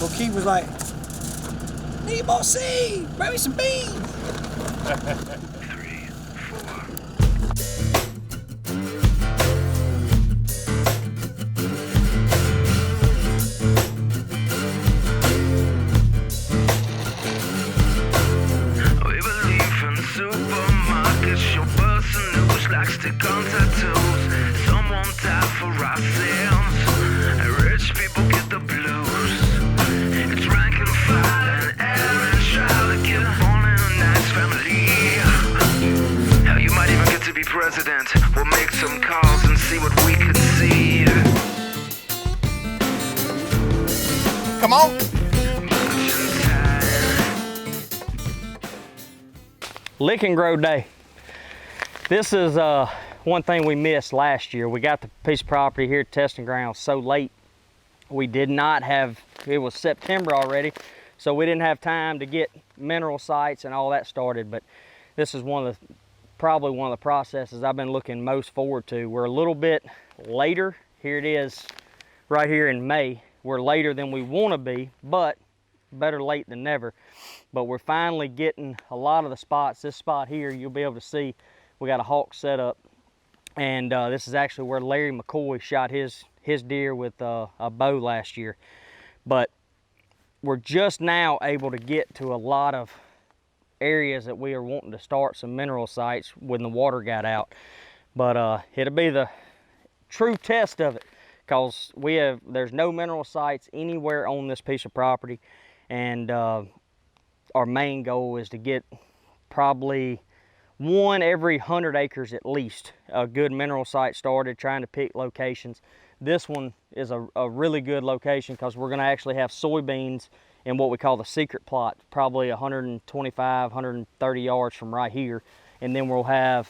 So Keith was like, need more seed, bring me some beans. 3, 4. We believe in supermarkets, your person news like stick-on tattoos. Some won't die for our sins, and rich people get the blues. It's rank and file and air and trial to get born in a nice family. Hell, you might even get to be president. We'll make some calls and see what we can see. Come on. Lick and Grow Day. This is one thing we missed last year. We got the piece of property here at testing ground so late. We did not have, it was September already, so we didn't have time to get mineral sites and all that started, but this is probably one of the processes I've been looking most forward to. We're a little bit later. Here it is right here in May. We're later than we want to be, but better late than never. But we're finally getting a lot of the spots. This spot here, you'll be able to see we got a hawk set up, and this is actually where Larry McCoy shot his deer with a bow last year. But we're just now able to get to a lot of areas that we are wanting to start some mineral sites when the water got out. But it'll be the true test of it, because there's no mineral sites anywhere on this piece of property, and our main goal is to get probably one every 100 acres at least, a good mineral site started, trying to pick locations. This one is a really good location because we're going to actually have soybeans in what we call the secret plot, probably 125, 130 yards from right here. And then we'll have,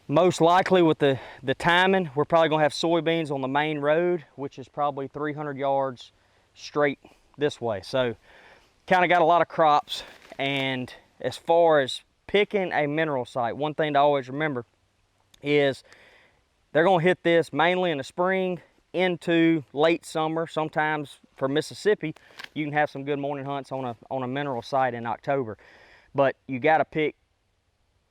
most likely with the timing, we're probably going to have soybeans on the main road, which is probably 300 yards straight this way. So kind of got a lot of crops. And as far as picking a mineral site, one thing to always remember is they're going to hit this mainly in the spring into late summer. Sometimes for Mississippi, you can have some good morning hunts on a mineral site in October. But you got to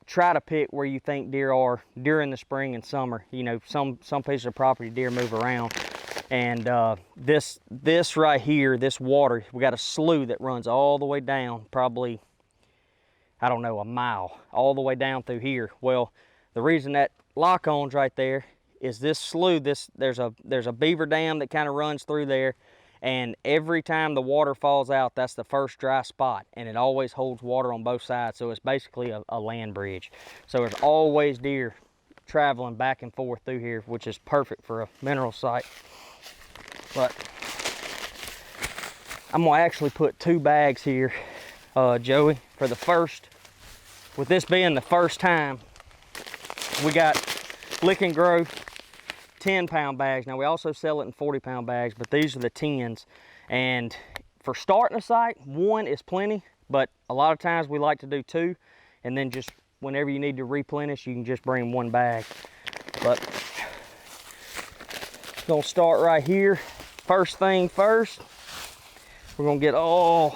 try to pick where you think deer are during the spring and summer. You know, some pieces of property deer move around. And this right here, this water, we got a slough that runs all the way down, probably, I don't know, a mile, all the way down through here. Well, the reason that lock-on's right there is this slough, there's a beaver dam that kind of runs through there, and every time the water falls out, that's the first dry spot, and it always holds water on both sides, so it's basically a land bridge. So there's always deer traveling back and forth through here, which is perfect for a mineral site. But I'm gonna actually put 2 bags here, Joey, for the first, with this being the first time, we got Lick and Grow 10-pound bags. Now we also sell it in 40-pound bags, but these are the 10s. And for starting a site, 1 is plenty, but a lot of times we like to do 2, and then just whenever you need to replenish, you can just bring 1 bag. But gonna start right here. First thing first, we're gonna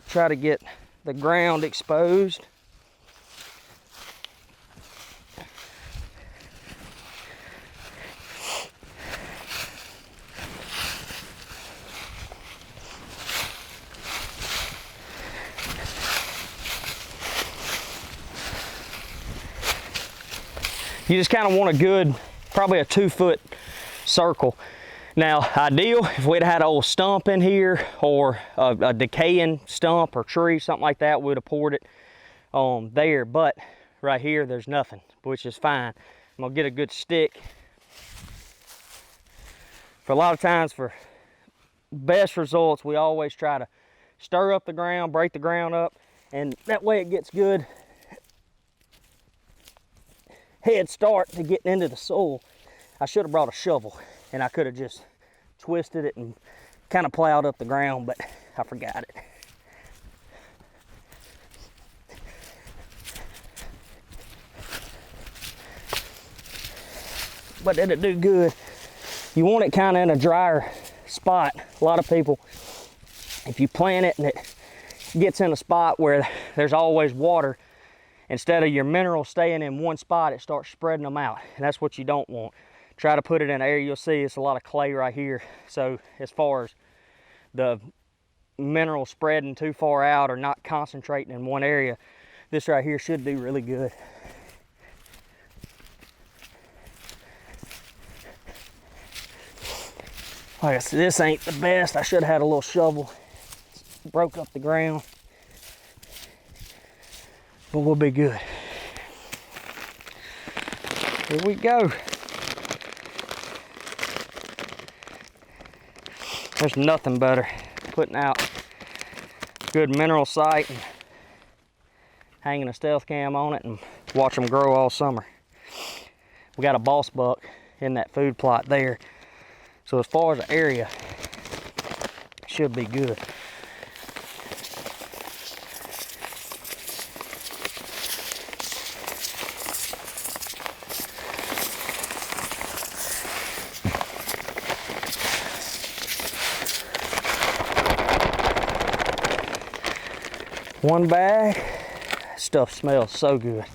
try to get the ground exposed. You just kind of want a good, probably a 2-foot circle. Now, ideal, if we'd had an old stump in here, or a decaying stump or tree, something like that, we'd have poured it there. But right here, there's nothing, which is fine. I'm gonna get a good stick. For a lot of times, for best results, we always try to stir up the ground, break the ground up, and that way it gets good head start to getting into the soil. I should have brought a shovel, and I could have just twisted it and kind of plowed up the ground, but I forgot it. But it'll do good. You want it kind of in a drier spot, a lot of people, if you plant it and it gets in a spot where there's always water, instead of your minerals staying in one spot, it starts spreading them out, and that's what you don't want. Try to put it in an area. You'll see it's a lot of clay right here, so as far as the mineral spreading too far out or not concentrating in one area, this right here should do really good. Like I said, this ain't the best. I should have had a little shovel. Broke up the ground, but we'll be good. Here we go. There's nothing better putting out good mineral site and hanging a stealth cam on it and watch them grow all summer. We got a boss buck in that food plot there, so as far as the area, it should be good. One bag, stuff smells so good.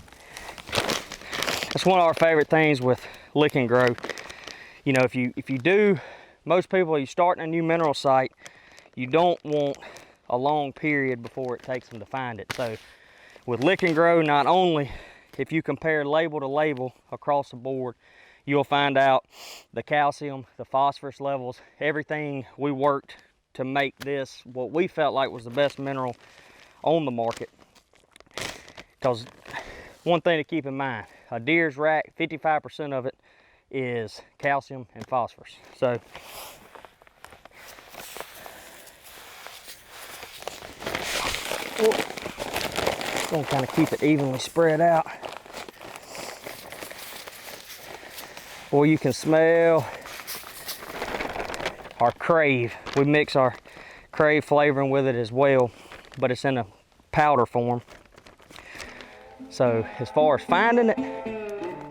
That's one of our favorite things with lick and grow. You know, if you do, most people, you starting a new mineral site, you don't want a long period before it takes them to find it. So with lick and grow, not only if you compare label to label across the board, you'll find out the calcium, the phosphorus levels, everything we worked to make this what we felt like was the best mineral on the market. Because one thing to keep in mind, a deer's rack, 55% of it is calcium and phosphorus. So gonna kind of keep it evenly spread out. Boy, you can smell our crave. We mix our crave flavoring with it as well, but it's in a powder form. So as far as finding it,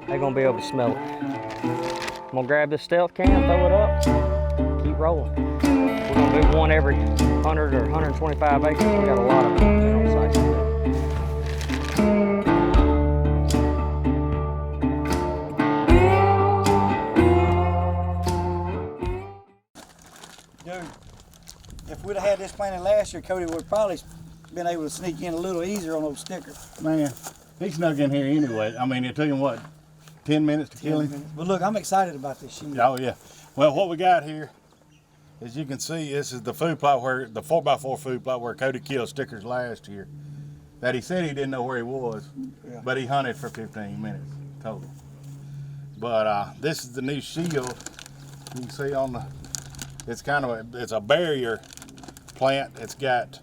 they're gonna be able to smell it. I'm gonna grab this stealth cam, throw it up, keep rolling. We're gonna do one every 100 or 125 acres. We got a lot of mineral sites to do. Dude, if we'd have had this planted last year, Cody would have probably been able to sneak in a little easier on those stickers. Man, he snuck in here anyway. I mean, it took him, what, 10 minutes to kill him? But look, I'm excited about this shield. Oh, yeah. Well, what we got here, as you can see, this is the food plot where, the 4x4 food plot where Cody killed stickers last year. That he said he didn't know where he was, Yeah. but he hunted for 15 minutes total. But this is the new shield. You can see on the, it's kind of it's a barrier plant. It's got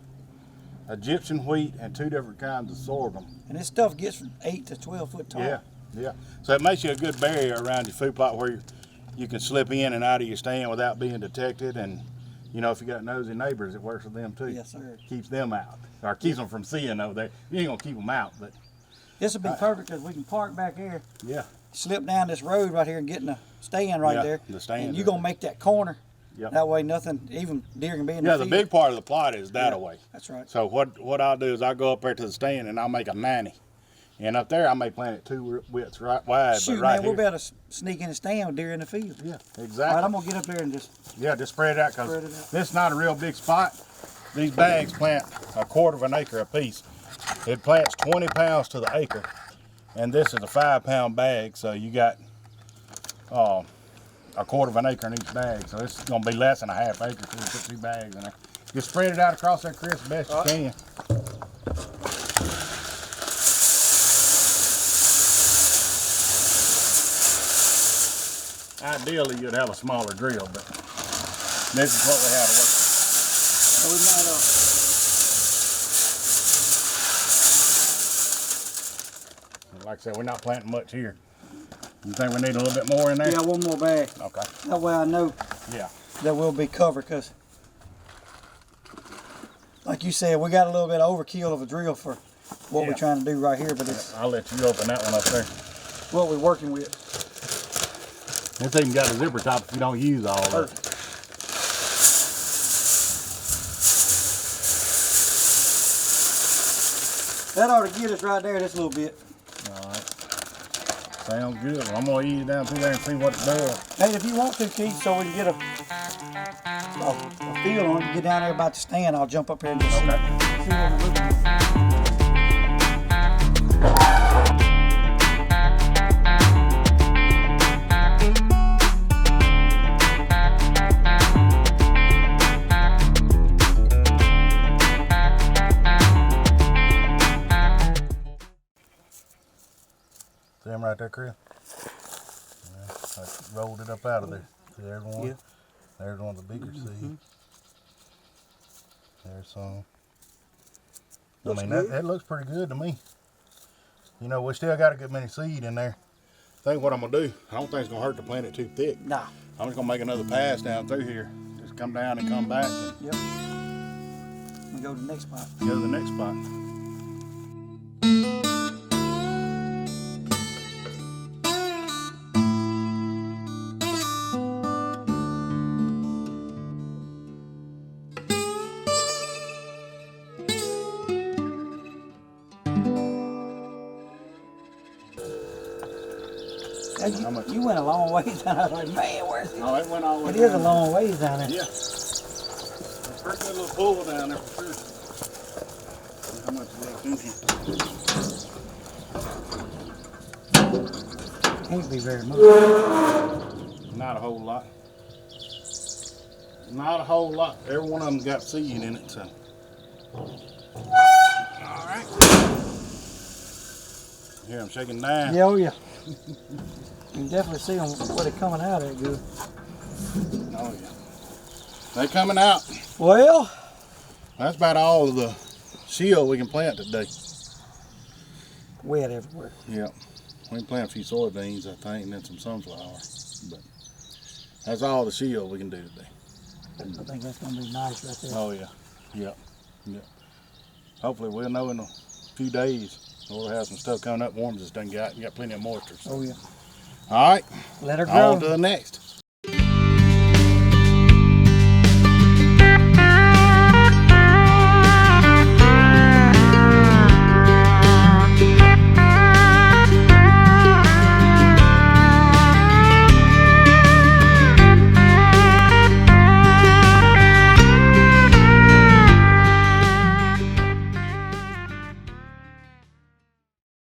Egyptian wheat and 2 different kinds of sorghum. And this stuff gets from 8 to 12 foot tall. Yeah, yeah. So it makes you a good barrier around your food plot where you can slip in and out of your stand without being detected. And you know, if you got nosy neighbors, it works with them too. Yes, sir. Keeps them out, or keeps them from seeing over there. You ain't gonna keep them out, but This would be perfect because we can park back here, yeah, slip down this road right here and get in the stand right Yeah, there. the stand And you're there. going to make that corner. Yep. That way nothing, even deer can be in yeah. the The field. big part of the plot is that away. That's right. So what I'll do is I'll go up there to the stand and I'll make a 90. And up there I may plant it 2 widths right wide, Shoot, but right man, we'll here. be able to sneak in the stand with deer in the field. Yeah, All exactly. right, I'm going to get up there and just, Yeah, just spread it out Spread it because out. this is not a real big spot. These bags plant 1/4 acre a piece. It plants 20 pounds to the acre, and this is a 5-pound bag, so you got 1/4 acre in each bag. So it's going to be less than a 1/2 acre if you put 2 bags in there. Just spread it out across there, Chris, best you can. Ideally, you'd have a smaller drill, but this is what we have to work with. we might, Like I said, we're not planting much here. You think we need a little bit more in there? yeah, one more bag. Okay. That way I know Yeah. that we'll be covered because, like you said, we got a little bit of overkill of a drill for what we're Yeah. trying to do right here, but it's I'll let you open that one up there. what we're working with. It's even got a zipper top if you don't use all of it. That ought to get us right there this little bit. All right. Sounds good. Well, I'm gonna ease it down through there and see what it does. Hey, if you want to, Keith, so we can get a feel on it, get down there about the stand, I'll jump up here and just see what it looks like. See him right there, Chris? Yeah, I rolled it up out of there. See, there's one. Yeah. There's one of the bigger seed. There's some. Looks I mean, good. that looks pretty good to me. You know, we still got a good many seed in there. I think what I'm gonna do, I don't think it's gonna hurt to plant it too thick. Nah. I'm just gonna make another pass down through here. Just come down and come back and Yep. We go to the next spot. go to the next spot. Yeah, you went a long ways down. I was like, man, where's it? Oh, it went all the way It down is a long ways down there. Yeah. It's a pretty good little pool down there for sure. See how much is left in here. Can't be very much. Not a whole lot. Not a whole lot. Every one of them got seed in it, so. Alright. Here, I'm shaking down. Yeah, oh yeah. You can definitely see them where they're coming out at good. Oh, yeah. They coming out. Well, That's about all of the shield we can plant today. wet everywhere. Yep. We can plant a few soybeans, I think, and then some sunflower. But that's all the shield we can do today. I think that's gonna be nice right there. Oh, yeah. Yep. Yep. Hopefully we'll know in a few days. We'll have some stuff coming up warm. Just done got plenty of moisture. So. Oh yeah. All right. Let her grow. On to the next.